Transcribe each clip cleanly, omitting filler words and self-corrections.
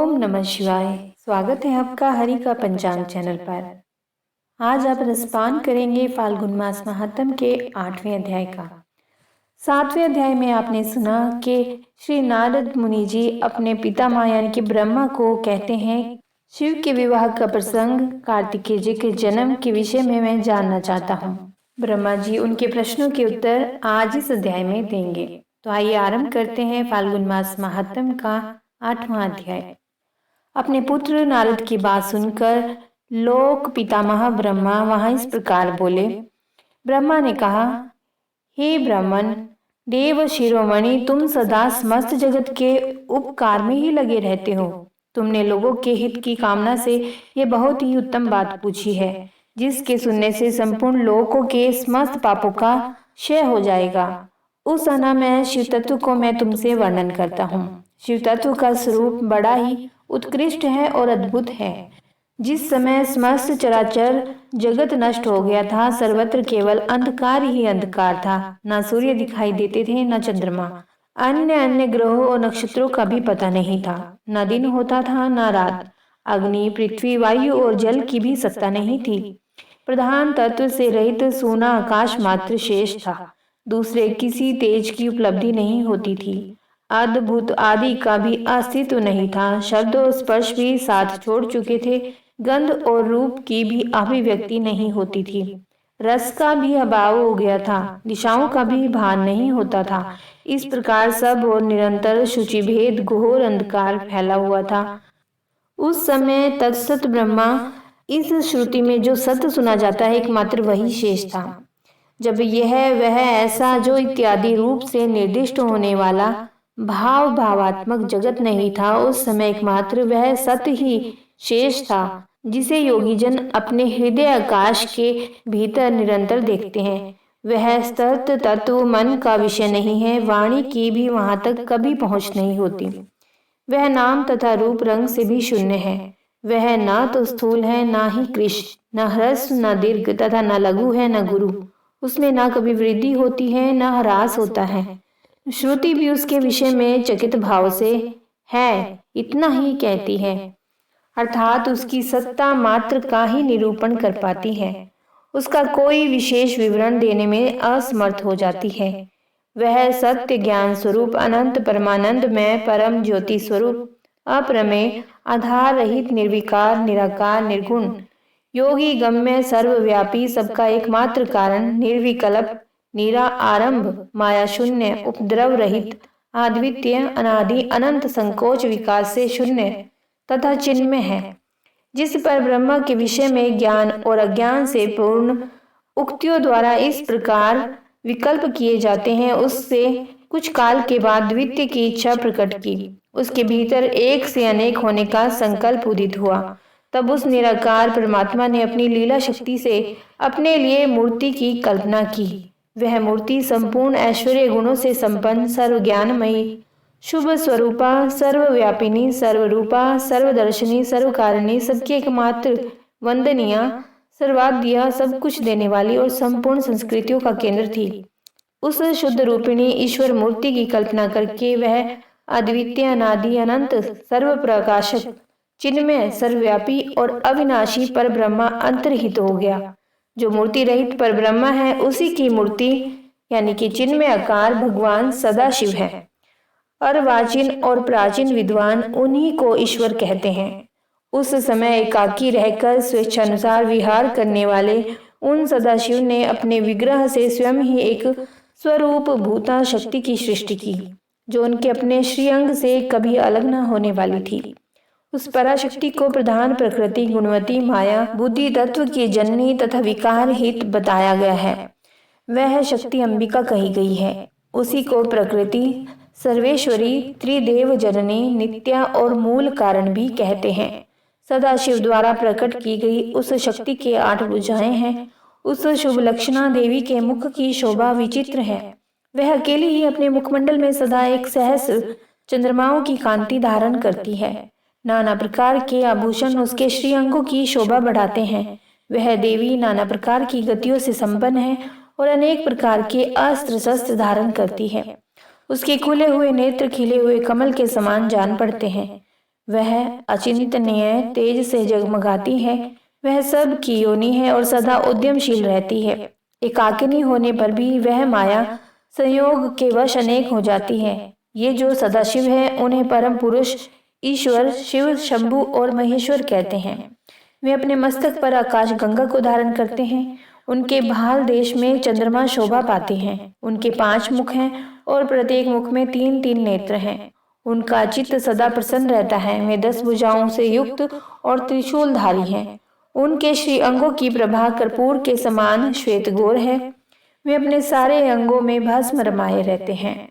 ओम नमः शिवाय। स्वागत है आपका हरि का पंचांग चैनल पर। आज आप रसपान करेंगे फाल्गुन मास महात्म के 8वें अध्याय का। 7वें अध्याय में आपने सुना कि श्री नारद मुनि जी अपने पितामह यानी कि ब्रह्मा को कहते हैं, शिव के विवाह का प्रसंग कार्तिकेय जी के जन्म के विषय में मैं जानना चाहता हूँ। ब्रह्मा जी उनके प्रश्नों के उत्तर आज इस अध्याय में देंगे। तो आइए आरंभ करते हैं फाल्गुन मास महात्म का 8वां अध्याय। अपने पुत्र नारद की बात सुनकर लोक पितामह ब्रह्मा वहां इस प्रकार बोले। ब्रह्मा ने कहा, हे ब्राह्मण देव शिरोमणि, तुम सदा समस्त जगत के उपकार में ही लगे रहते हो। तुमने लोगों के हित की कामना से ये बहुत ही उत्तम बात पूछी है, जिसके सुनने से संपूर्ण लोकों के समस्त पापों का क्षय हो जाएगा। उस अनामय शिव तत्व को मैं तुमसे वर्णन करता हूँ। शिव तत्व का स्वरूप बड़ा ही उत्कृष्ट है और अद्भुत है। जिस समय समस्त चराचर जगत नष्ट हो गया था, सर्वत्र केवल अंधकार ही अंधकार था। न सूर्य दिखाई देते थे, न चंद्रमा। अन्य अन्य ग्रहों और नक्षत्रों का भी पता नहीं था। न दिन होता था, न रात। अग्नि, पृथ्वी, वायु और जल की भी सत्ता नहीं थी। प्रधान तत्व से रहित सोना आकाश मात्र शेष था। दूसरे किसी तेज की उपलब्धि नहीं होती थी। अद्भुत आदि का भी अस्तित्व नहीं था। शब्द और स्पर्श भी साथ छोड़ चुके थे। गंध और रूप की भी अभिव्यक्ति नहीं होती थी। रस का भी अभाव हो गया था। दिशाओं का भी भान नहीं होता था। इस प्रकार सब और निरंतर शुचिभेद घोर अंधकार फैला हुआ था। उस समय तत्सत ब्रह्मा, इस श्रुति में जो सत्य सुना जाता है एकमात्र वही शेष था। जब यह वह ऐसा जो इत्यादि रूप से निर्दिष्ट होने वाला भावात्मक जगत नहीं था, उस समय एकमात्र वह सत्य ही शेष था, जिसे योगी जन अपने हृदय आकाश के भीतर निरंतर देखते हैं। वह सत्य तत्व मन का विषय नहीं है। वाणी की भी वहां तक कभी पहुंच नहीं होती। वह नाम तथा रूप रंग से भी शून्य है। वह ना तो स्थूल है, ना ही कृष्ण, न ह्रस्व, न दीर्घ तथा न लघु है, न गुरु। उसमें ना कभी वृद्धि होती है, न ह्रास होता है। श्रुति भी उसके विषय में चकित भाव से है इतना ही कहती है, अर्थात उसकी सत्ता मात्र का ही निरूपण कर पाती है। उसका कोई विशेष विवरण देने में असमर्थ हो जाती है। वह सत्य ज्ञान स्वरूप, अनंत परमानंद में परम ज्योति स्वरूप, अप्रमेय, आधार रहित, निर्विकार, निराकार, निर्गुण, योगी गम्य, सर्वव्यापी, सबका एकमात्र कारण, निर्विकल्प, निरा आरंभ, माया शून्य, उपद्रव रहित, अद्वितीय, अनादि, अनंत, संकोच विकार से शून्य तथा चिन्मय है। जिस पर ब्रह्म के विषय में ज्ञान और अज्ञान से पूर्ण उक्तियों द्वारा इस प्रकार विकल्प किए जाते हैं, उससे कुछ काल के बाद द्वितीय की इच्छा प्रकट की। उसके भीतर एक से अनेक होने का संकल्प उदित हुआ। तब उस निराकार परमात्मा ने अपनी लीला शक्ति से अपने लिए मूर्ति की कल्पना की। वह मूर्ति संपूर्ण ऐश्वर्य गुणों से संपन्न, सर्वज्ञानमयी, शुभ स्वरूपा, सर्वव्यापिनी, सर्वरूपा, सर्वदर्शनी, सर्वकारिणी, सबकी एकमात्र वंदनीय, सर्वाद्य, सब कुछ देने वाली और संपूर्ण संस्कृतियों का केंद्र थी। उस शुद्ध रूपिणी ईश्वर मूर्ति की कल्पना करके वह अद्वितीय, अनादि, अनंत, सर्व प्रकाशक, चिन्मय, सर्वव्यापी और अविनाशी पर ब्रह्मा अंतर्हित हो गया। जो मूर्ति रहित पर ब्रह्मा है, उसी की मूर्ति यानी कि चिन्मय आकार भगवान सदाशिव है। अर्वाचीन और प्राचीन विद्वान उन्हीं को ईश्वर कहते हैं। उस समय एकाकी रहकर स्वेच्छानुसार विहार करने वाले उन सदाशिव ने अपने विग्रह से स्वयं ही एक स्वरूप भूता शक्ति की सृष्टि की, जो उनके अपने श्रीअंग से कभी अलग न होने वाली थी। उस पराशक्ति को प्रधान प्रकृति, गुणवती, माया, बुद्धि तत्व की जननी तथा विकार हित बताया गया है। वह शक्ति अंबिका कही गई है। उसी को प्रकृति, सर्वेश्वरी, त्रिदेव जननी, नित्या और मूल कारण भी कहते हैं। सदाशिव द्वारा प्रकट की गई उस शक्ति के 8 भुजाएं हैं। उस शुभ लक्षणा देवी के मुख की शोभा विचित्र है। वह अकेली ही अपने मुखमंडल में सदा एक सहस्र चंद्रमाओं की कांति धारण करती है। नाना प्रकार के आभूषण उसके श्रीअंगों की शोभा बढ़ाते हैं। वह देवी नाना प्रकार की गतियों से संपन्न है और अनेक प्रकार के अस्त्र शस्त्र धारण करती है। उसके खुले हुए नेत्र खिले हुए कमल के समान जान पड़ते हैं। वह अचिंतनीय तेज से जगमगाती है। वह सब की योनि है और सदा उद्यमशील रहती है। एकाकिनी होने पर भी वह माया संयोग के वश अनेक हो जाती है। ये जो सदाशिव है उन्हें परम पुरुष ईश्वर शिव शंभु और महेश्वर कहते हैं। वे अपने मस्तक पर आकाश गंगा को धारण करते हैं। उनके भाल देश में चंद्रमा शोभा पाते हैं। उनके 5 मुख हैं और प्रत्येक मुख में 3-3 नेत्र हैं। उनका चित्त सदा प्रसन्न रहता है। वे 10 भुजाओं से युक्त और त्रिशूलधारी हैं। उनके श्री अंगों की प्रभा कर्पूर के समान श्वेत गोर है। वे अपने सारे अंगों में भस्म रमाये रहते हैं।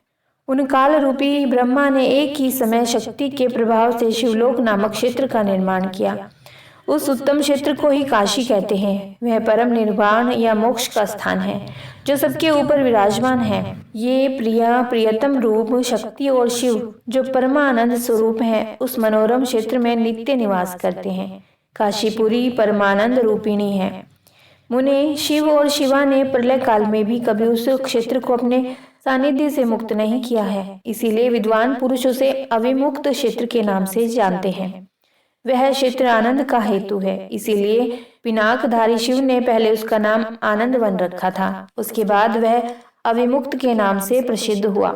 उन काल रूपी ब्रह्मा ने एक ही समय शक्ति के प्रभाव से शिवलोक नामक क्षेत्र का निर्माण किया। उस उत्तम क्षेत्र को ही काशी कहते हैं। वह परम निर्वाण या मोक्ष का स्थान है जो सबके ऊपर विराजमान है। ये प्रिया प्रियतम रूप शक्ति और शिव जो परमानंद स्वरूप है उस मनोरम क्षेत्र में नित्य निवास करते हैं। काशीपुरी परमानंद रूपिणी है। मुने शिव और शिवा ने प्रलय काल में भी कभी उस क्षेत्र को अपने सानिध्य से मुक्त नहीं किया है। इसीलिए विद्वान पुरुष उसे अविमुक्त क्षेत्र के नाम से जानते हैं। वह क्षेत्र आनंद का हेतु है। इसीलिए पिनाकधारी शिव ने पहले उसका नाम आनंद वन रखा था। उसके बाद वह अविमुक्त के नाम से प्रसिद्ध हुआ।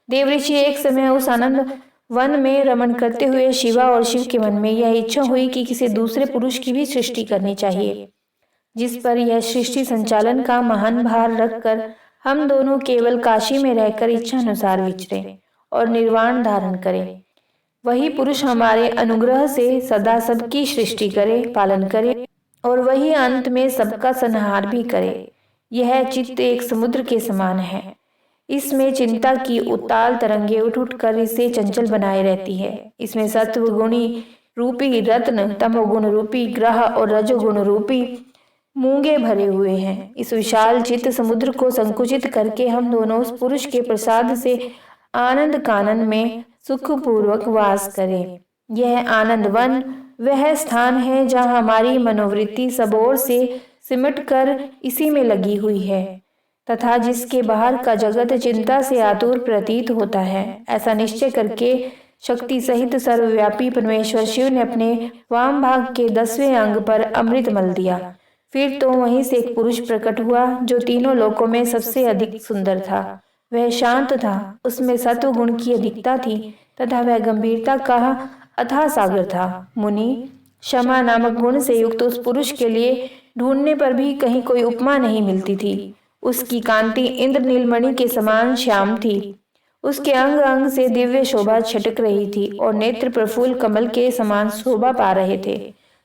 देवऋषि एक समय उस आनंद वन में रमण करते हुए शिवा और शिव के मन में यह इच्छा हुई कि किसी दूसरे पुरुष की भी सृष्टि करनी चाहिए, जिस पर यह सृष्टि संचालन का महान भार रखकर हम दोनों केवल काशी में रहकर इच्छा अनुसार विचरें और निर्वाण धारण करें। वही पुरुष हमारे अनुग्रह से सदा सबकी सृष्टि करे, पालन करे और वही अंत में सबका संहार भी करे। यह चित्त एक समुद्र के समान है। इसमें चिंता की उताल तरंगे उठ उठ कर इसे चंचल बनाए रहती है। इसमें सत्व गुणी रूपी रत्न, तमोगुण रूपी ग्रह और रजोगुण रूपी मूंगे भरे हुए हैं। इस विशाल चित्त समुद्र को संकुचित करके हम दोनों उस पुरुष के प्रसाद से आनंद कानन में सुखपूर्वक वास करें। यह आनंद वन वह स्थान है जहाँ हमारी मनोवृत्ति सब ओर से सिमट कर इसी में लगी हुई है तथा जिसके बाहर का जगत चिंता से आतुर प्रतीत होता है। ऐसा निश्चय करके शक्ति सहित सर्वव्यापी परमेश्वर शिव ने अपने वाम भाग के 10वें अंग पर अमृत मल दिया। फिर तो वहीं से एक पुरुष प्रकट हुआ जो तीनों लोकों में सबसे अधिक सुंदर था। वह शांत था, उसमें सत्व गुण की अधिकता थी तथा वह गंभीरता का अथाह सागर था। मुनि क्षमा नामक गुण से युक्त उस पुरुष के लिए ढूंढने पर भी कहीं कोई उपमा नहीं मिलती थी। उसकी कांति इंद्र नीलमणि के समान श्याम थी। उसके अंग अंग से दिव्य शोभा छटक रही थी और नेत्र प्रफुल्ल कमल के समान शोभा पा रहे थे।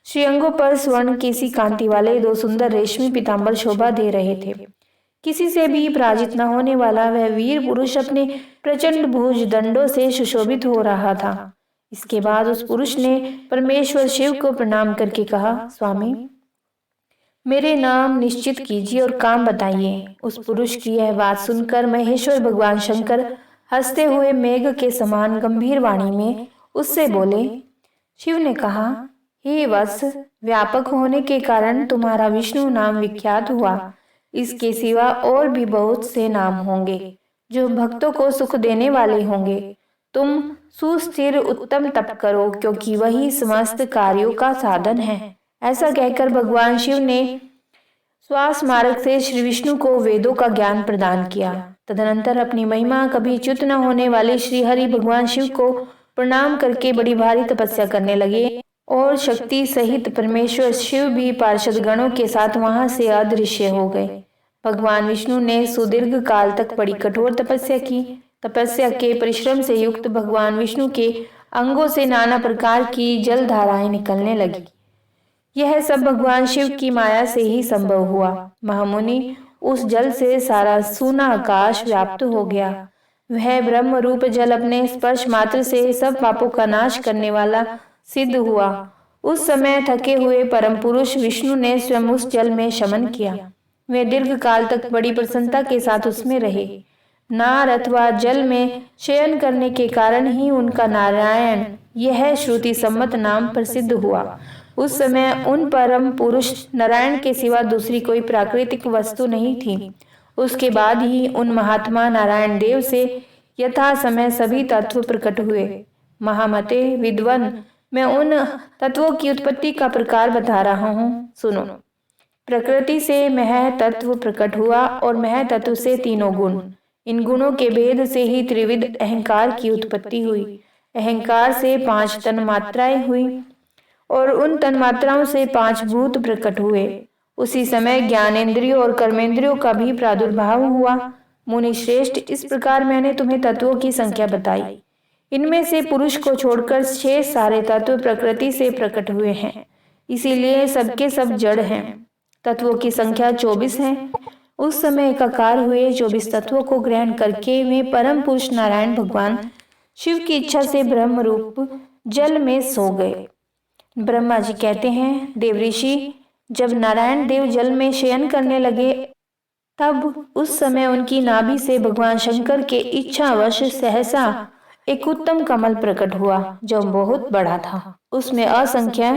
श्रीअंगों पर स्वर्ण की सी कांति वाले 2 सुंदर रेशमी पीतांबर शोभा दे रहे थे। किसी से भी पराजित न होने वाला वह वीर पुरुष अपने प्रचंड भुज दंडों से सुशोभित हो रहा था। इसके बाद उस पुरुष ने परमेश्वर शिव को प्रणाम करके कहा, स्वामी मेरे नाम निश्चित कीजिए और काम बताइए। उस पुरुष की यह बात सुनकर महेश्वर भगवान शंकर हंसते हुए मेघ के समान गंभीर वाणी में उससे बोले। शिव ने कहा, हे वत्स, व्यापक होने के कारण तुम्हारा विष्णु नाम विख्यात हुआ। इसके सिवा और भी बहुत से नाम होंगे जो भक्तों को सुख देने वाले होंगे। तुम सुस्थिर उत्तम तप करो क्योंकि वही समस्त कार्यों का साधन है। ऐसा कहकर भगवान शिव ने श्वास मार्ग से श्री विष्णु को वेदों का ज्ञान प्रदान किया। तदनंतर अपनी महिमा कभी च्युत न होने वाले श्री हरि भगवान शिव को प्रणाम करके बड़ी भारी तपस्या करने लगे और शक्ति सहित परमेश्वर शिव भी पार्षद गणों के साथ वहां से अदृश्य हो गए। भगवान विष्णु ने सुदीर्घ काल तक बड़ी कठोर तपस्या की। तपस्या के परिश्रम से युक्त भगवान विष्णु के अंगों से नाना प्रकार की जल धाराएं निकलने लगी। यह सब भगवान शिव की माया से ही संभव हुआ। महामुनि, उस जल से सारा सूना आकाश व्याप्त हो गया। वह ब्रह्म रूप जल अपने स्पर्श मात्र से सब पापों का नाश करने वाला सिद्ध हुआ। उस समय थके हुए परम पुरुष विष्णु ने स्वयं उस जल में शमन किया। वे दीर्घ काल तक बड़ी प्रसन्नता के साथ उसमें रहे। नार अथवा जल में शयन करने के कारण ही उनका नारायण यह श्रुति सम्मत नाम प्रसिद्ध हुआ। उस समय उन परम पुरुष नारायण के सिवा दूसरी कोई प्राकृतिक वस्तु नहीं थी। उसके बाद ही उन महात्मा नारायण देव से यथा समय सभी तत्व प्रकट हुए। महामते विद्वन, मैं उन तत्वों की उत्पत्ति का प्रकार बता रहा हूँ, सुनो। प्रकृति से मह तत्व प्रकट हुआ और मह तत्व से तीनों गुण। इन गुणों के भेद से ही त्रिविध अहंकार की उत्पत्ति हुई। अहंकार से 5 तन्मात्राएं हुई और उन तन्मात्राओं से 5 भूत प्रकट हुए। उसी समय ज्ञानेंद्रियों और कर्मेंद्रियों का भी प्रादुर्भाव हुआ। मुनि श्रेष्ठ, इस प्रकार मैंने तुम्हें तत्वों की संख्या बताई। इनमें से पुरुष को छोड़कर 6 सारे तत्व प्रकृति से प्रकट हुए हैं, इसीलिए सबके सब जड़ हैं। तत्वों की संख्या 24 है। उस समय एकाकार हुए 24 तत्वों को ग्रहण करके वे परम पुरुष नारायण भगवान शिव की इच्छा से ब्रह्म रूप जल में सो गए। ब्रह्मा जी कहते हैं, देवऋषि, जब नारायण देव जल में शयन करने लगे तब उस समय उनकी नाभि से भगवान शंकर के इच्छावश सहसा एक उत्तम कमल प्रकट हुआ, जो बहुत बड़ा था। उसमें असंख्य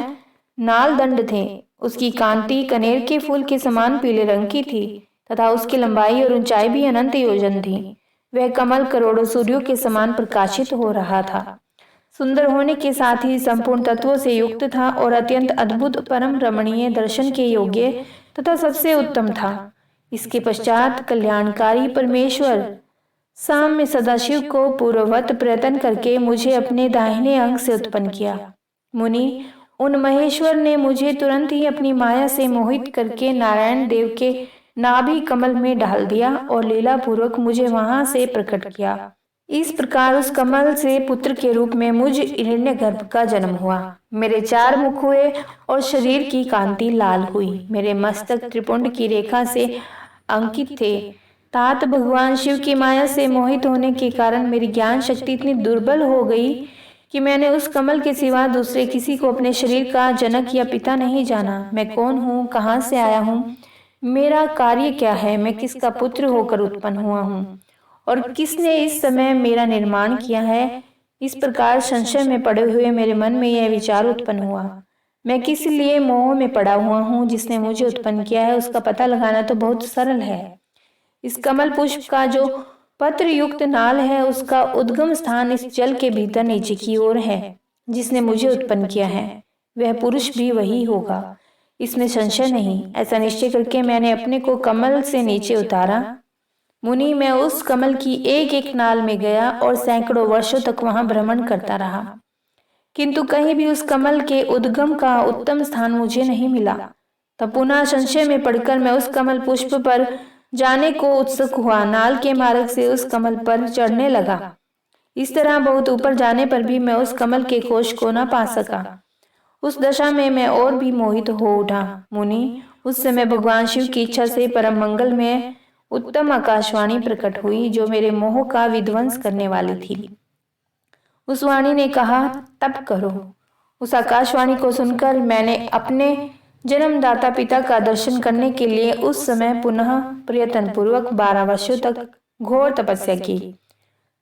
नाल दंड थे। उसकी कांति कनेर के फूल के समान पीले रंग की थी तथा उसकी लंबाई और ऊंचाई भी अनंत योजन थी। वह कमल करोड़ों सूर्यों के समान प्रकाशित हो रहा था। सुंदर होने के साथ ही संपूर्ण तत्वों से युक्त था और अत्यंत अद्भुत, परम रमणीय, दर्शन के योग्य तथा सबसे उत्तम था। इसके पश्चात कल्याणकारी परमेश्वर साम्य सदाशिव को पूर्ववत प्रयत्न करके मुझे अपने दाहिने अंग से उत्पन्न किया। मुनि, उन महेश्वर ने मुझे तुरंत ही अपनी माया से मोहित करके नारायण देव के नाभि कमल में डाल दिया और लीला पूर्वक मुझे वहां से प्रकट किया। इस प्रकार उस कमल से पुत्र के रूप में मुझ हिरण्यगर्भ का जन्म हुआ। मेरे 4 मुख हुए और शरीर की कांति लाल हुई। मेरे मस्तक त्रिपुंड की रेखा से अंकित थे। तात भगवान शिव की माया से मोहित होने के कारण मेरी ज्ञान शक्ति इतनी दुर्बल हो गई कि मैंने उस कमल के सिवा दूसरे किसी को अपने शरीर का जनक या पिता नहीं जाना। मैं कौन हूँ, कहाँ से आया हूँ, मेरा कार्य क्या है, मैं किसका पुत्र होकर उत्पन्न हुआ हूँ और किसने इस समय मेरा निर्माण किया है। इस प्रकार संशय में पड़े हुए मेरे मन में यह विचार उत्पन्न हुआ, मैं किस लिए मोह में पड़ा हुआ हूँ। जिसने मुझे उत्पन्न किया है उसका पता लगाना तो बहुत सरल है। इस कमल पुष्प का जो पत्र युक्त नाल है उसका उद्गम स्थान इस जल के भीतर नीचे की ओर है। जिसने मुझे उत्पन्न किया है वह पुरुष भी वही होगा, इसमें संशय नहीं। ऐसा निश्चय करके मैंने अपने को कमल से नीचे उतारा। मुनि, मैं उस कमल की एक एक नाल में गया और सैकड़ों वर्षों तक वहां भ्रमण करता रहा, किंतु कहीं भी उस कमल के उद्गम का उत्तम स्थान मुझे नहीं मिला। तब पुनः संशय में पड़कर मैं उस कमल पुष्प पर जाने को उत्सुक हुआ। नाल के मार्ग से उस कमल पर चढ़ने लगा। इस तरह बहुत ऊपर जाने पर भी मैं उस कमल के कोश को न पा सका। उस दशा में मैं और भी मोहित हो उठा। मुनि, उस समय भगवान शिव की इच्छा से परम मंगल में उत्तम आकाशवाणी प्रकट हुई, जो मेरे मोह का विध्वंस करने वाली थी। उस वाणी ने कहा, तप करो। उस आकाशवाणी को सुनकर मैंने अपने जन्मदाता पिता का दर्शन करने के लिए उस समय पुनः प्रयत्न पूर्वक 12 वर्षों तक घोर तपस्या की।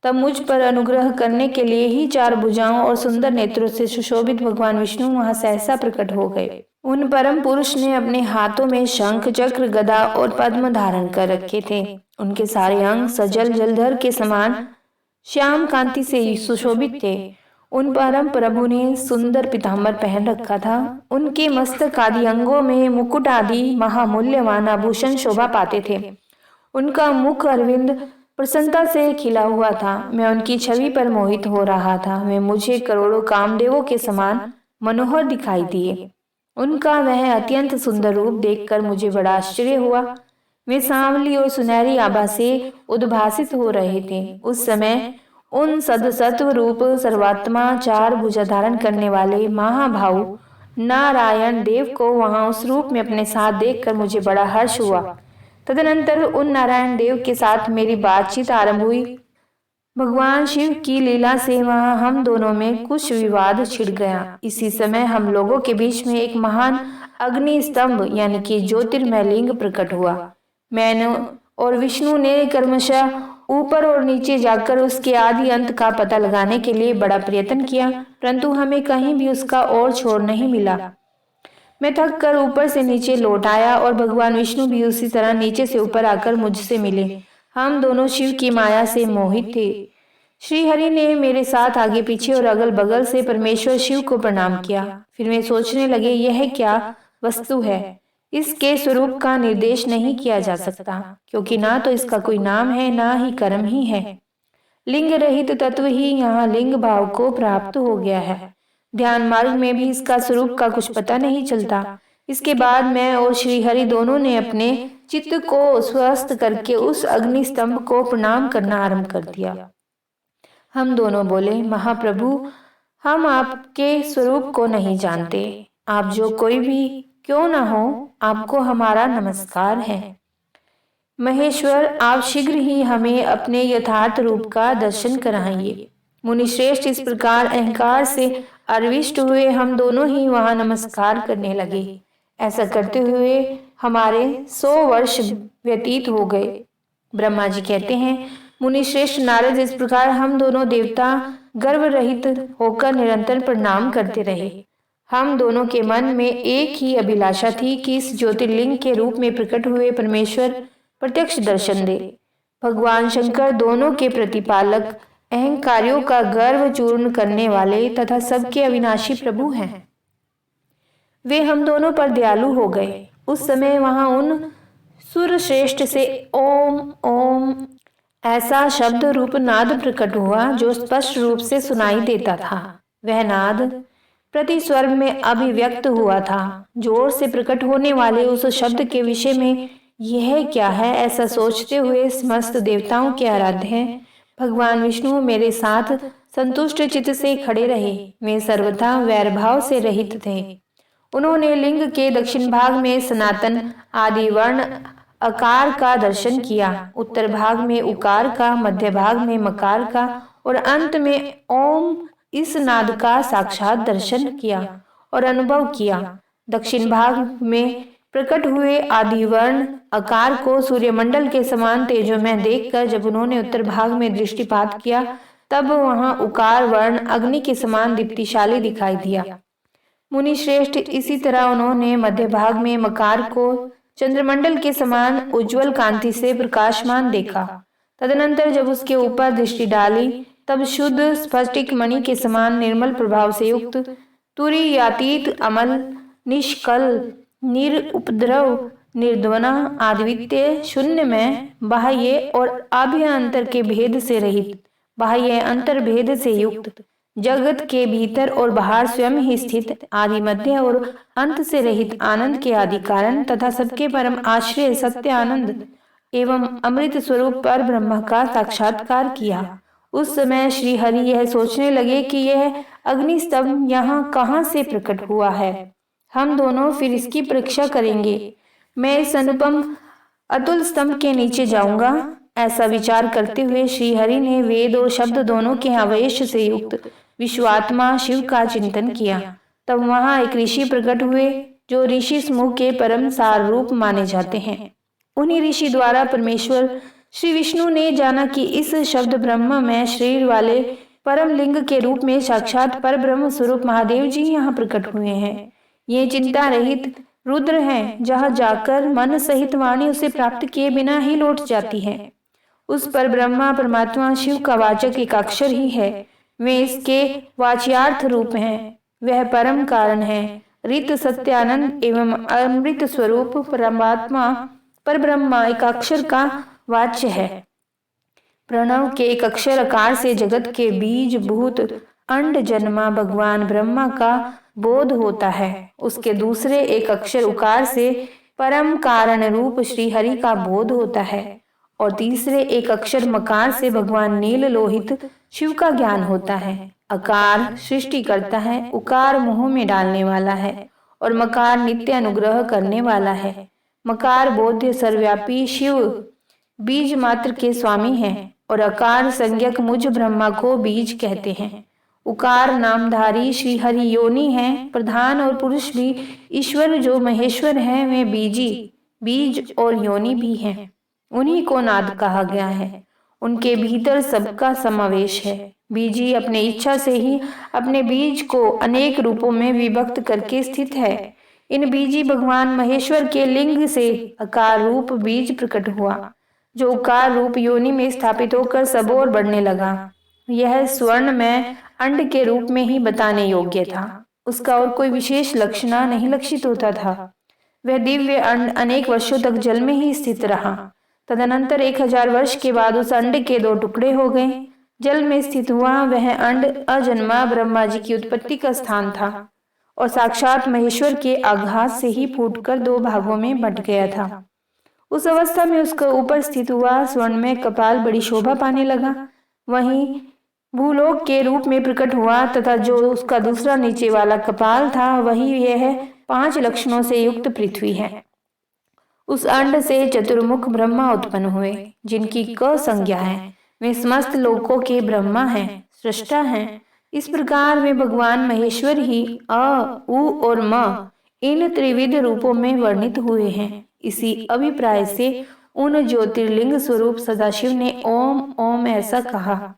तब मुझ पर अनुग्रह करने के लिए ही 4 भुजाओं और सुंदर नेत्रों से सुशोभित भगवान विष्णु वहां सहसा प्रकट हो गए। उन परम पुरुष ने अपने हाथों में शंख, चक्र, गदा और पद्म धारण कर रखे थे। उनके सारे अंग सजल जलधर के समान श्याम कांति से सुशोभित थे। उन परम प्रभु ने सुंदर पीताम्बर पहन रखा था। उनके मस्तक आदि अंगों में मुकुट आदि महामूल्यवान आभूषण शोभा पाते थे। उनका मुख अरविंद प्रसन्नता से खिला हुआ था। मैं उनकी छवि पर मोहित हो रहा था। वे मुझे करोड़ों कामदेवों के समान मनोहर दिखाई दिए। उनका वह अत्यंत सुंदर रूप देखकर मुझे बड़ा आश्चर्य हुआ। वे सांवली और सुनहरी आभा से उद्भासित हो रहे थे। उस समय उन सदसत्व रूप सर्वात्मा 4 भुजा धारण करने वाले महाभाव नारायण देव को वहां उस रूप में अपने साथ देखकर मुझे बड़ा हर्ष हुआ। तदनंतर उन नारायण देव के साथ मेरी बातचीत आरंभ हुई। भगवान शिव की लीला से वहां हम दोनों में कुछ विवाद छिड़ गया। इसी समय हम लोगों के बीच में एक महान अग्नि स्तंभ यानी कि ज्योतिर्मय लिंग प्रकट हुआ। मैंने और विष्णु ने क्रमशः ऊपर और नीचे जाकर उसके आदि अंत का पता लगाने के लिए बड़ा प्रयत्न किया, परंतु हमें कहीं भी उसका और छोर नहीं मिला। मैं थक कर ऊपर से नीचे लौट आया और भगवान विष्णु भी उसी तरह नीचे से ऊपर आकर मुझसे मिले। हम दोनों शिव की माया से मोहित थे। श्री हरि ने मेरे साथ आगे पीछे और अगल बगल से परमेश्वर शिव को प्रणाम किया। फिर वे सोचने लगे, यह क्या वस्तु है, इसके स्वरूप का निर्देश नहीं किया जा सकता, क्योंकि ना तो इसका कोई नाम है, ना ही कर्म ही है। लिंग रहित तत्व ही यहाँ लिंग भाव को प्राप्त हो गया है। ध्यान मार्ग में भी इसका स्वरूप का कुछ पता नहीं चलता। इसके बाद मैं और श्री हरि दोनों ने अपने चित्त को स्वस्थ करके उस अग्नि स्तंभ को प्रणाम करना आरंभ कर दिया। हम दोनों बोले, महाप्रभु, हम आपके स्वरूप को नहीं जानते। आप जो कोई भी क्यों न हो, आपको हमारा नमस्कार है। महेश्वर, आप शीघ्र ही हमें अपने यथार्थ रूप का दर्शन कराइए। मुनिश्रेष्ठ इस प्रकार अहंकार से आविष्ट हुए हम दोनों ही वहां नमस्कार करने लगे। ऐसा करते हुए हमारे 100 वर्ष व्यतीत हो गए। ब्रह्मा जी कहते हैं, मुनिश्रेष्ठ नारद, इस प्रकार हम दोनों देवता गर्व रहित होकर निरंतर प्रणाम करते रहे। हम दोनों के मन में एक ही अभिलाषा थी कि इस ज्योतिर्लिंग के रूप में प्रकट हुए परमेश्वर प्रत्यक्ष दर्शन दे। भगवान शंकर दोनों के प्रतिपालक, अहंकारियों का गर्व चूर्ण करने वाले तथा सबके अविनाशी प्रभु हैं। वे हम दोनों पर दयालु हो गए। उस समय वहां उन सुरश्रेष्ठ से ओम ओम ऐसा शब्द रूप नाद प्रकट हुआ जो स्पष्ट रूप से सुनाई देता था। वह नाद प्रति स्वर में अभिव्यक्त हुआ था। जोर से प्रकट होने वाले उस शब्द के विषय में यह क्या है, ऐसा सोचते हुए समस्त देवताओं के आराध्य हैं भगवान विष्णु मेरे साथ संतुष्ट चित्त से खड़े रहे। वे सर्वथा वैरभाव से रहित थे। उन्होंने लिंग के दक्षिण भाग में सनातन आदि वर्ण अकार का दर्शन किया, उत्तर भाग में उकार का, मध्य भाग में मकार का और अंत में ओम इस नाद का साक्षात दर्शन किया और अनुभव किया। दक्षिण भाग में प्रकट हुए आदि वर्ण आकार को सूर्यमंडल के समान तेजोमय देखकर जब उन्होंने उत्तर भाग में दृष्टिपात किया, तब वहां उकार वर्ण अग्नि के समान दीप्तिशाली दिखाई दिया। मुनि श्रेष्ठ, इसी तरह उन्होंने मध्य भाग में मकार को चंद्रमंडल के समान उज्जवल कांति से प्रकाशमान देखा। तदनंतर जब उसके ऊपर दृष्टि डाली, तब शुद्ध स्फटिक मणि के समान निर्मल प्रभाव से युक्त, तुरीयातीत, अमल, निष्कल, निरुपद्रव, निर्द्वना, अद्वितीय, शून्य में, बाह्य और आभ्यंतर के भेद से रहित, बाह्य अंतर भेद से युक्त, जगत के भीतर और बाहर स्वयं ही स्थित, आदि मध्य और अंत से रहित, आनंद के आदि कारण तथा सबके परम आश्रय सत्य आनंद एवं अमृत स्वरूप पर ब्रह्म का साक्षात्कार किया। उस समय श्री हरि यह सोचने लगे कि यह अग्निस्तंभ यहाँ कहाँ से प्रकट हुआ है। हम दोनों फिर इसकी परीक्षा करेंगे। मैं इस अनुपम अतुल स्तंभ के नीचे जाऊंगा। ऐसा विचार करते हुए श्री हरि ने वेद और शब्द दोनों के आवेश से युक्त विश्वात्मा शिव का चिंतन किया। तब वहां एक ऋषि प्रकट हुए जो ऋषि समूह के परम सार रूप माने जाते हैं। उन्हीं ऋषि द्वारा परमेश्वर श्री विष्णु ने जाना कि इस शब्द ब्रह्म में शरीर वाले परम लिंग के रूप में साक्षात पर ब्रह्म स्वरूप महादेव जी यहाँ प्रकट हुए हैं। ये चिंता रहित रुद्र हैं, जहाँ जाकर मन सहित वाणी उसे प्राप्त किए बिना ही लौट जाती है। उस पर ब्रह्मा परमात्मा शिव का वाचक एक अक्षर ही है। वे इसके वाच्यार्थ रूप हैं। वह परम कारण है, रित सत्यानंद एवं अमृत स्वरूप परमात्मा पर ब्रह्मा एक अक्षर का वाच्य है। प्रणव के एक अक्षर आकार से जगत के बीज भूत अंड जन्मा भगवान ब्रह्मा का बोध होता है। उसके दूसरे एक अक्षर उकार से परम कारण रूप श्री हरि का बोध होता है और तीसरे एक अक्षर मकार से भगवान नील लोहित शिव का ज्ञान होता है। अकार सृष्टि करता है, उकार मुंह में डालने वाला है और मकार नित्य अनुग्रह करने वाला है। मकार बोध्य सर्वव्यापी शिव बीज मात्र के स्वामी हैं और अकार संज्ञक मुझ ब्रह्मा को बीज कहते हैं। उकार नामधारी श्री हरि योनि हैं। प्रधान और पुरुष भी ईश्वर जो महेश्वर हैं, वे बीजी बीज और योनि भी हैं। उन्हीं को नाद कहा गया है। उनके भीतर सबका समावेश है। बीजी अपने इच्छा से ही अपने बीज को अनेक रूपों में विभक्त करके स्थित है। इन बीजी भगवान महेश्वर के लिंग से अकार रूप बीज प्रकट हुआ, जो उकार रूप योनि में स्थापित होकर सब ओर बढ़ने लगा। यह स्वर्ण में अंड के रूप में ही बताने योग्य था। उसका और कोई विशेष लक्षण नहीं लक्षित होता था। वह दिव्य अंड अनेक वर्षों तक जल में ही स्थित रहा। तदनंतर 1000 वर्ष के बाद उस अंड के 2 टुकड़े हो गए। जल में स्थित हुआ वह अंड अजन्मा ब्रह्मा जी की उत्पत्ति का स्थान था और साक्षात महेश्वर के आघात से ही फूटकर 2 भागों में बंट गया था। उस अवस्था में उसका ऊपर स्थित हुआ स्वर्ण में कपाल बड़ी शोभा पाने लगा। वहीं भूलोक के रूप में प्रकट हुआ तथा जो उसका दूसरा नीचे वाला कपाल था वही यह 5 लक्षणों से युक्त पृथ्वी है। उस अंड से चतुर्मुख ब्रह्मा उत्पन्न हुए, जिनकी क संज्ञा है। वे समस्त लोकों के ब्रह्मा हैं, सृष्टा हैं। इस प्रकार वे भगवान महेश्वर ही अ, उ और म इन त्रिविध रूपों में वर्णित हुए हैं। इसी अभिप्राय से उन ज्योतिर्लिंग स्वरूप सदाशिव ने ओम ओम ऐसा कहा।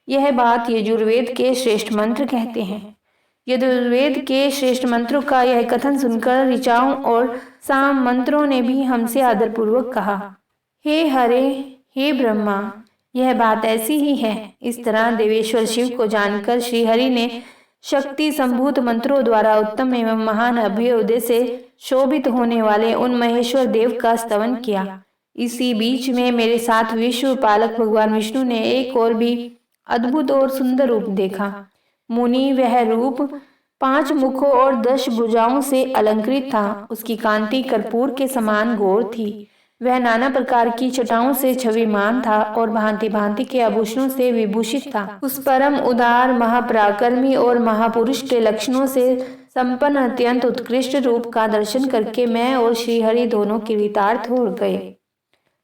यह बात यजुर्वेद के श्रेष्ठ मंत्र कहते हैं। यजुर्वेद के श्रेष्ठ मंत्रों का यह कथन सुनकर ऋचाओं और साम मंत्रों ने भी हमसे आदरपूर्वक कहा, हे हरे, हे ब्रह्मा, यह बात ऐसी ही है। इस तरह देवेश्वर शिव को जानकर श्रीहरि ने शक्ति संभूत मंत्रों द्वारा उत्तम एवं महान अभ्युदय से शोभित होने वाले उन महेश्वर देव का स्तवन किया। इसी बीच में मेरे साथ विश्व पालक भगवान विष्णु ने एक और भी अद्भुत और सुंदर रूप देखा। मुनि वह रूप 5 मुखों और 10 भुजाओं से अलंकृत था। उसकी कांति कर्पूर के समान गौर थी। वह नाना प्रकार की छटाओं से छविमान था और भांति भांति के आभूषणों से विभूषित था। उस परम उदार महापराक्रमी और महापुरुष के लक्षणों से संपन्न अत्यंत उत्कृष्ट रूप का दर्शन करके मैं और श्रीहरि दोनों कृतार्थ हो गए।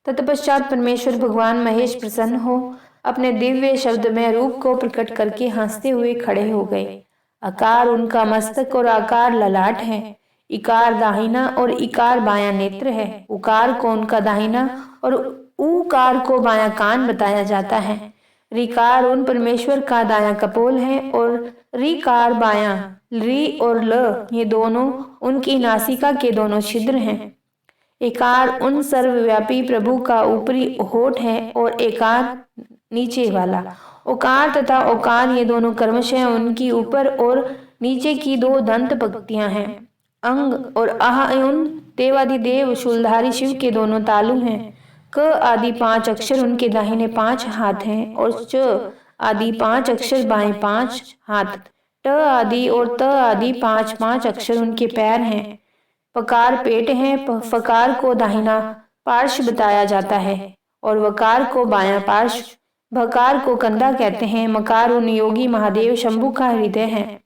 तत्पश्चात परमेश्वर भगवान महेश प्रसन्न हो अपने दिव्य शब्दमय रूप को प्रकट करके हंसते हुए खड़े हो गए। आकार उनका मस्तक और आकार ललाट है। इकार दाहिना और इकार बायां नेत्र है। उकार को उनका दाहिना और उकार को बायां कान बताया जाता है। रिकार उन परमेश्वर का दायां कपोल है और रिकार बायां। री और ल ये दोनों उनकी नासिका के दोनों छिद्र हैं। एकार उन सर्वव्यापी प्रभु का ऊपरी होठ है और एकार नीचे वाला। ओकार तथा ओकार ये दोनों क्रमशः उनकी ऊपर और नीचे की 2 दंत पंक्तियां हैं। अंग और आह उन देवादिदेव शूलधारी शिव के दोनों तालु हैं। क आदि 5 अक्षर उनके दाहिने 5 हाथ हैं और च आदि 5 अक्षर बाएं 5 हाथ। ट आदि और त आदि 5 अक्षर उनके पैर हैं। पकार पेट है। फकार को दाहिना पार्श्व बताया जाता है और वकार को बायां पार्श्व। भकार को कंधा कहते हैं। मकार उन योगी महादेव शंभु का हृदय है।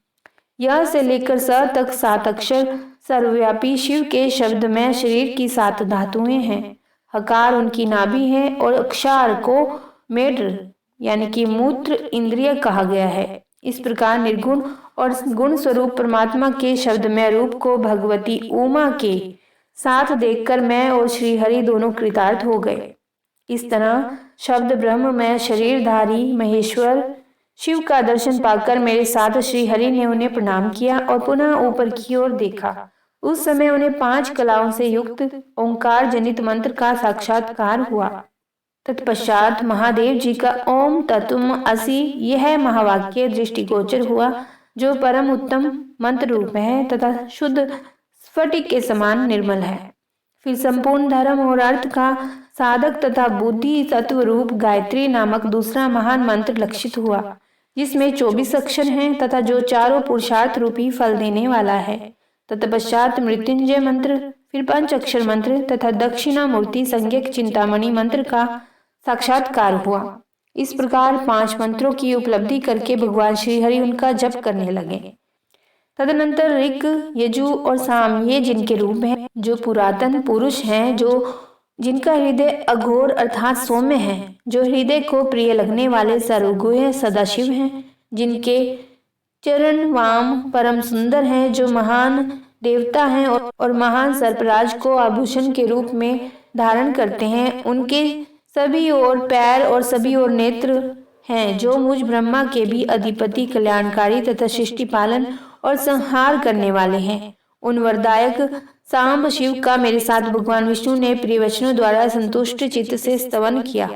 यह से लेकर स तक 7 अक्षर सर्वव्यापी शिव के शब्द में शरीर की 7 धातुएं हैं। हकार उनकी नाभि है और अक्षार को मेढ्र यानी कि मूत्र इंद्रिय कहा गया है। इस प्रकार निर्गुण और गुण स्वरूप परमात्मा के शब्दमय रूप को भगवती उमा के साथ देखकर मैं और श्रीहरि दोनों कृतार्थ हो गए। इस तरह शब्द ब्रह्म में शरीरधारी महेश्वर शिव का दर्शन पाकर मेरे साथ श्रीहरि ने उन्हें प्रणाम किया और पुनः ऊपर की ओर देखा। उस समय उन्हें 5 कलाओं से युक्त ओंकार जनित मंत्र का साक्षात्कार हुआ। तत्पश्चात महादेव जी का ओम तत्व असि यह महावाक्य दृष्टिगोचर हुआ, जो परम उत्तम मंत्र रूप है तथा शुद्ध स्फटिक के समान निर्मल है। फिर संपूर्ण धर्म और अर्थ का साधक तथा बुद्धि तत्व रूप गायत्री नामक दूसरा महान मंत्र लक्षित हुआ, जिसमें 24 अक्षर हैं तथा जो चारों पुरुषार्थ रूपी फल देने वाला है। तत्पश्चात मृत्युंजय मंत्र, फिर 5 अक्षर मंत्र तथा दक्षिणा मूर्ति संज्ञक चिंतामणि मंत्र का साक्षात्कार हुआ। इस प्रकार 5 मंत्रों की उपलब्धि करके भगवान श्रीहरि उनका जप करने लगे। तदनंतर ऋक, यजु और साम ये जिनके रूप हैं, जो पुरातन पुरुष हैं, जिनका हृदय अघोर अर्थात सौम्य है, जो हृदय को प्रिय लगने वाले सर्वगुह्य सदाशिव हैं, जिनके चरण वाम परम सुंदर हैं, जो महान देवता हैं और महान सर्पराज को आभूषण के रूप में धारण करते हैं, उनके सभी ओर पैर और सभी ओर नेत्र हैं, जो मुझ ब्रह्मा के भी अधिपति, कल्याणकारी तथा सृष्टि पालन और संहार करने वाले हैं। उन वरदायक सांब शिव का मेरे साथ भगवान विष्णु ने प्रिय वचनों द्वारा संतुष्ट चित्त से स्तवन किया।